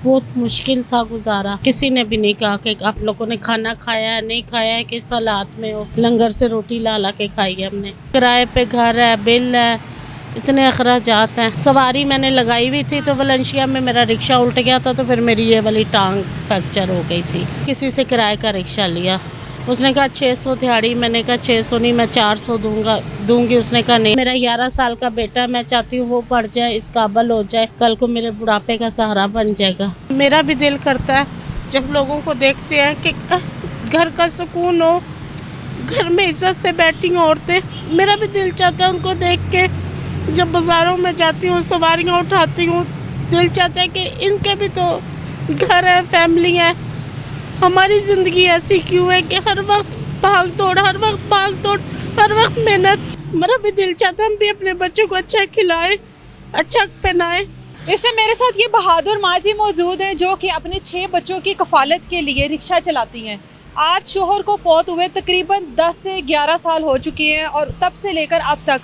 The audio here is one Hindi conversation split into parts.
बहुत मुश्किल था गुजारा। किसी ने भी नहीं कहा कि आप लोगों ने खाना खाया है नहीं खाया है, किस हालात में हो। लंगर से रोटी ला ला के खाई है हमने। किराए पे घर है, बिल है, इतने अखराजात हैं। सवारी मैंने लगाई हुई थी तो वलेंशिया में मेरा रिक्शा उल्ट गया था, तो फिर मेरी ये वाली टांग फ्रैक्चर हो गई थी। किसी से किराए का रिक्शा लिया, उसने कहा 600 दिहाड़ी। मैंने कहा 600 नहीं, मैं 400 दूंगी। उसने कहा नहीं, मेरा 11 साल का बेटा, मैं चाहती हूँ वो पढ़ जाए, इस काबिल हो जाए, कल को मेरे बुढ़ापे का सहारा बन जाएगा। मेरा भी दिल करता है जब लोगों को देखते हैं कि घर का सुकून हो, घर में इज्जत से बैठी हूँ औरतें। मेरा भी दिल चाहता है उनको देख के। जब बाज़ारों में जाती हूँ, सवारियाँ उठाती हूँ, दिल चाहता है कि इनके भी तो घर है, फैमिली है। हमारी ज़िंदगी ऐसी क्यों है कि हर वक्त भाग दौड़, हर वक्त मेहनत। मेरा भी दिल चाहता है हम भी अपने बच्चों को अच्छा खिलाएं, अच्छा पहनाएं। इस टाइम मेरे साथ ये बहादुर माँ जी मौजूद हैं जो कि अपने 6 बच्चों की कफालत के लिए रिक्शा चलाती हैं। आज शोहर को फौत हुए तकरीबन 10 से 11 साल हो चुके हैं और तब से लेकर अब तक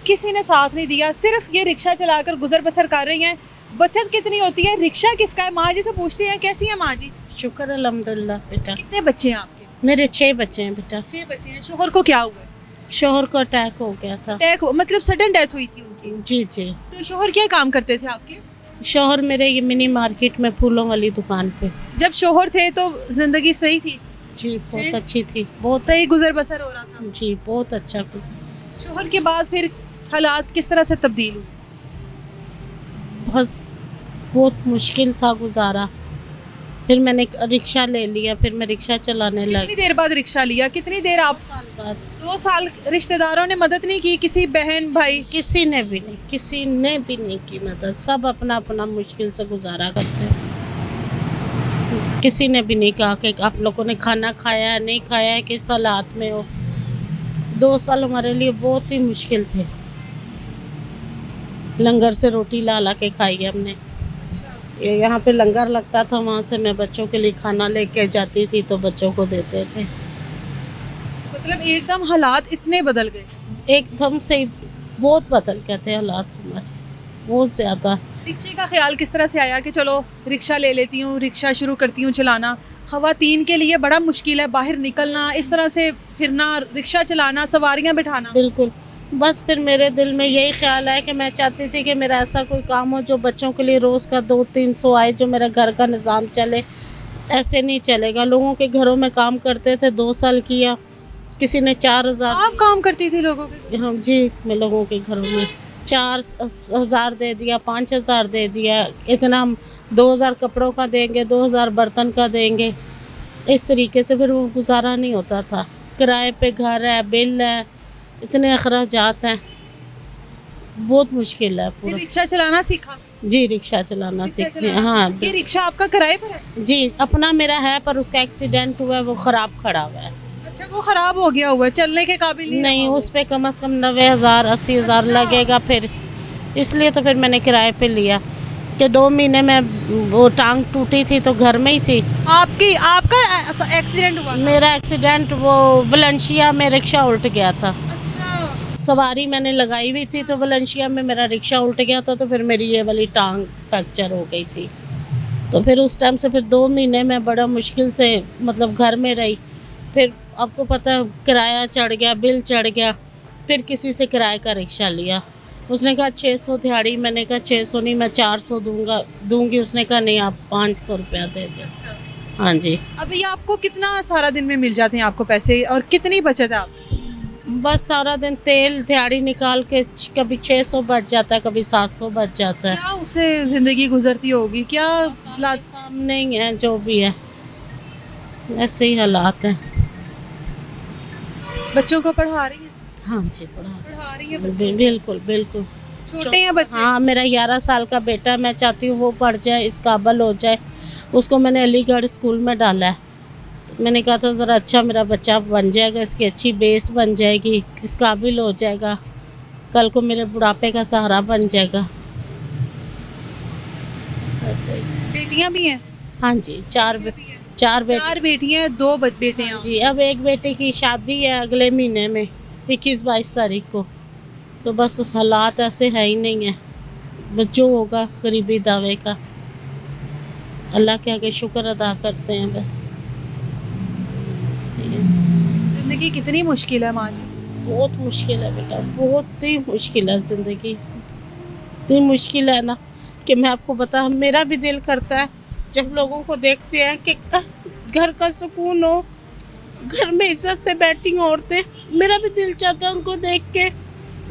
किसी ने साथ नहीं दिया, सिर्फ ये रिक्शा चलाकर गुजर बसर कर रही हैं। बचत कितनी होती है, रिक्शा किसका है? माँ जी से पूछते हैं, कैसी है माँ जी? शुक्र अल्हम्दुलिल्लाह बेटा। कितने बच्चे हैं आपके? मेरे 6 बच्चे हैं बेटा। 6 बच्चे हैं। शोहर को क्या हुआ? शोहर को अटैक हो गया था। अटैक मतलब सडन डेथ हुई थी उनकी? जी जी। तो शोहर क्या काम करते थे आपके? शोहर मेरे ये मिनी मार्केट में फूलों वाली दुकान पे। जब शोहर थे तो जिंदगी सही थी? जी बहुत अच्छी थी, बहुत सही गुजर बसर हो रहा था? जी बहुत अच्छा गुजरा। शोहर के बाद फिर हालात किस तरह से तब्दील हुए? बहुत मुश्किल था गुजारा। फिर मैंने एक रिक्शा ले लिया, फिर मैं रिक्शा चलाने कितनी लगी। देर बाद रिक्शा लिया? कितनी देर आप? साल बाद 2 साल रिश्तेदारों ने मदद नहीं की? किसी बहन भाई? किसी ने भी नहीं की मदद। सब अपना अपना मुश्किल से गुजारा करते हैं। किसी ने भी नहीं कहा कि आप लोगों ने खाना खाया है नहीं खाया है, किस हालात में हो। 2 साल हमारे लिए बहुत ही मुश्किल थे। लंगर से रोटी ला ला के खाई है हमने। यहाँ पे लंगर लगता था, वहाँ से मैं बच्चों के लिए खाना लेके जाती थी तो बच्चों को देते थे। मतलब एकदम हालात इतने बदल गए? एकदम से ही बहुत बदल गए थे हालात हमारे, बहुत ज़्यादा। रिक्शे का ख्याल किस तरह से आया कि चलो रिक्शा ले लेती हूँ, रिक्शा शुरू करती हूँ चलाना? ख़वातीन के लिए बड़ा मुश्किल है बाहर निकलना, इस तरह से फिरना, रिक्शा चलाना, सवारियाँ बिठाना। बिल्कुल। बस फिर मेरे दिल में यही ख्याल है कि मैं चाहती थी कि मेरा ऐसा कोई काम हो जो बच्चों के लिए रोज़ का 200-300 आए, जो मेरा घर का निज़ाम चले। ऐसे नहीं चलेगा। लोगों के घरों में काम करते थे, 2 साल किया, किसी ने 4000। आप काम करती थी लोगों के? हाँ जी, मैं लोगों के घरों में 4000 दे दिया, 5000 दे दिया। इतना हम 2000 कपड़ों का देंगे, 2000 बर्तन का देंगे। इस तरीके से फिर वो गुजारा नहीं होता था। किराए पे घर है, बिल है, इतने अखराजात हैं, बहुत मुश्किल है फिर पूरा। रिक्शा चलाना सीखा? जी रिक्शा चलाना रिक्शा सीखने। चलाना हाँ सीखा। ये रिक्शा आपका किराए पर है? जी अपना मेरा है, पर उसका एक्सीडेंट हुआ है, वो ख़राब खड़ा हुआ है। अच्छा, वो खराब हो गया हुआ है, चलने के काबिल नहीं, रहा वो। उस पे कम से कम 90,000 80,000 लगेगा फिर। इसलिए तो फिर मैंने किराए पे लिया कि 2 महीने में वो टांग टूटी थी तो घर में ही थी। आपका एक्सीडेंट हुआ था? मेरा एक्सीडेंट वो वलेंशिया में रिक्शा उल्ट गया था। अच्छा। सवारी मैंने लगाई हुई थी तो वलेंशिया में मेरा रिक्शा उल्ट गया था, तो फिर मेरी ये वाली टांग फ्रैक्चर हो गई थी। तो फिर उस टाइम से फिर 2 महीने में बड़ा मुश्किल से मतलब घर में रही। फिर आपको पता है किराया चढ़ गया, बिल चढ़ गया। फिर किसी से किराए का रिक्शा लिया, उसने कहा 600 दिहाड़ी। मैंने कहा 600 नहीं, मैं 400 दूंगी। उसने कहा नहीं, आप 500 रुपया दे दें। हाँ जी। अभी आपको कितना सारा दिन में मिल जाते हैं आपको पैसे, और कितनी बचत है आपकी? बस सारा दिन तेल दिहाड़ी निकाल के कभी 600 बच जाता है, कभी 700 बच जाता है। क्या उससे जिंदगी गुजरती होगी? क्या सामने ही है जो भी है, ऐसे ही हालात हैं। बच्चों को पढ़ा रही हैं? हाँ जी पढ़ा रही हैं? बिल्कुल बिल्कुल। छोटे हैं बच्चे? हाँ, मेरा 11 साल का बेटा, मैं चाहती हूँ वो पढ़ जाए, इस काबिल हो जाए। उसको मैंने अलीगढ़ स्कूल में डाला है। तो मैंने कहा था ज़रा अच्छा मेरा बच्चा बन जाएगा, इसकी अच्छी बेस बन जाएगी, इस काबिल हो जाएगा, कल को मेरे बुढ़ापे का सहारा बन जाएगा। बेटियां भी हैं? हाँ जी, 4 बेटे। 4 बेटियां, 2 बेटे हैं? जी अब एक बेटे की शादी है अगले महीने में 21-22 तारीख को। तो बस हालात ऐसे है ही नहीं है, बस जो होगा गरीबी दावे का। अल्लाह के आगे शुक्र अदा करते हैं बस। ज़िंदगी कितनी मुश्किल है माँ जी। बहुत मुश्किल है बेटा, बहुत ही मुश्किल है ज़िंदगी। इतनी मुश्किल है ना कि मैं आपको बता, मेरा भी दिल करता है जब लोगों को देखते हैं कि घर का सुकून हो, घर में इज्जत से बैठी हों औरतें, मेरा भी दिल चाहता है उनको देख के।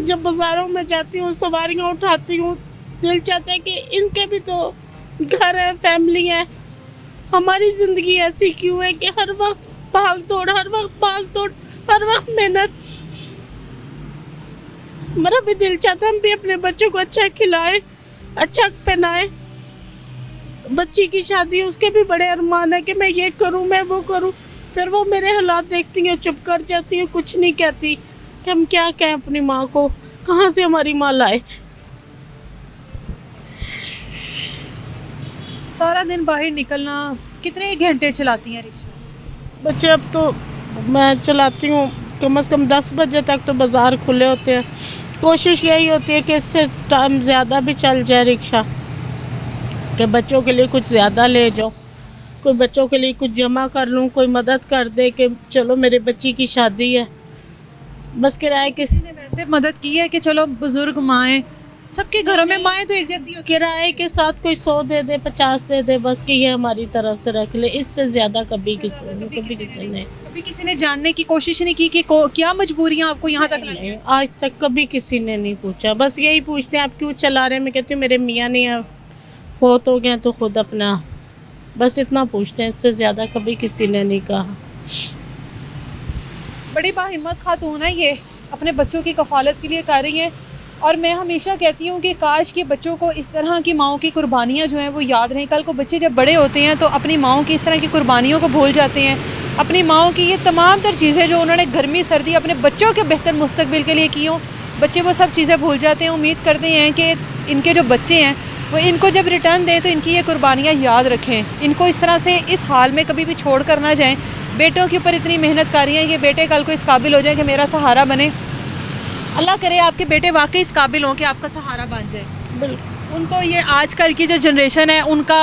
जब बाज़ारों में जाती हूँ, सवारियाँ उठाती हूँ, दिल चाहता है कि इनके भी तो घर है, फैमिली है। हमारी ज़िंदगी ऐसी क्यों है कि हर वक्त भाग दौड़, हर वक्त भाग दौड़, हर वक्त मेहनत। मेरा भी दिल चाहता है हम भी अपने बच्चों को अच्छा खिलाएं, अच्छा पहनाएं। बच्ची की शादी, उसके भी बड़े अरमान है कि मैं ये करूं, मैं वो करूं। फिर वो मेरे हालात देखती हैं, चुप कर जाती हैं, कुछ नहीं कहती कि हम क्या कहें अपनी माँ को, कहाँ से हमारी माँ लाए। सारा दिन बाहर निकलना, कितने घंटे चलाती हैं रिक्शा? बच्चे अब तो मैं चलाती हूँ कम से कम 10 बजे तक तो बाज़ार खुले होते हैं। कोशिश यही होती है कि इससे टाइम ज़्यादा भी चल जाए रिक्शा, कि बच्चों के लिए कुछ ज़्यादा ले जाओ, कोई बच्चों के लिए कुछ जमा कर लूँ, कोई मदद कर दे कि चलो मेरे बच्ची की शादी है। बस किराए के किसी ने वैसे मदद की है कि चलो बुजुर्ग माएँ, सबके घरों में माएँ तो एक जैसी होती किराए के साथ कोई 100 दे दे, 50 दे दे, बस कि ये हमारी तरफ से रख ले। इससे ज़्यादा कभी किसी ने कभी किसी ने जानने की कोशिश नहीं की कि क्या मजबूरियाँ आपको यहाँ तक लाई नहीं, हैं? आज तक कभी किसी ने नहीं पूछा। बस यही पूछते हैं आप क्यों चला रहे हैं। मैं कहती हूँ मेरे मियाँ नहीं है, फोत हो गए तो खुद अपना, बस इतना पूछते हैं, इससे ज़्यादा कभी किसी ने नहीं कहा। बड़ी बाहिम्मत खातून है ये, अपने बच्चों की कफ़ालत के लिए कर रही हैं। और मैं हमेशा कहती हूँ कि काश कि बच्चों को इस तरह की माओं की कुर्बानियाँ जो हैं वो याद रहें। कल को बच्चे जब बड़े होते हैं तो अपनी माओं की इस तरह की कुर्बानियों को भूल जाते हैं। अपनी माओं की ये तमाम तर चीज़ें जो उन्होंने गर्मी सर्दी अपने बच्चों के बेहतर मुस्तकबिल के लिए की हों, बच्चे वो सब चीज़ें भूल जाते हैं। उम्मीद करते हैं कि इनके जो बच्चे हैं वो इनको जब रिटर्न दें तो इनकी ये कुर्बानियाँ याद रखें, इनको इस तरह से इस हाल में कभी भी छोड़ कर ना जाएँ। बेटों के ऊपर इतनी मेहनत कर रही हैं, ये बेटे कल को इस काबिल हो जाएँ कि मेरा सहारा बने। अल्लाह करे आपके बेटे वाकई इस काबिल हों कि आपका सहारा बन जाए। बिल्कुल, उनको ये आजकल की जो जनरेशन है उनका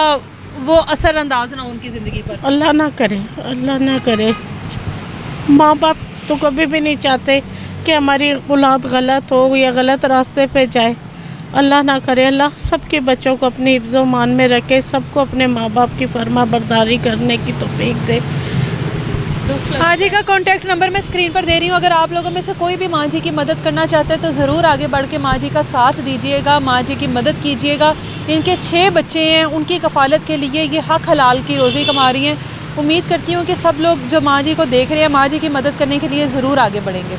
वो असर अंदाज ना हो उनकी ज़िंदगी पर। अल्लाह ना करे, अल्लाह ना करे। माँ बाप तो कभी भी नहीं चाहते कि हमारी औलाद गलत हो या गलत रास्ते पे जाए। अल्लाह ना करे। अल्लाह सबके बच्चों को अपनी हिफ्ज़ मान में रखे, सबको अपने माँ बाप की फर्मा बरदारी करने की तौफीक दे। माँ जी का कॉन्टैक्ट नंबर मैं स्क्रीन पर दे रही हूँ। अगर आप लोगों में से कोई भी माँ जी की मदद करना चाहते हैं तो ज़रूर आगे बढ़ के माँ जी का साथ दीजिएगा, माँ जी की मदद कीजिएगा। इनके 6 बच्चे हैं, उनकी कफ़ालत के लिए ये हक हलाल की रोज़ी कमा रही हैं। उम्मीद करती हूँ कि सब लोग जो माँ जी को देख रहे हैं माँ जी की मदद करने के लिए ज़रूर आगे बढ़ेंगे।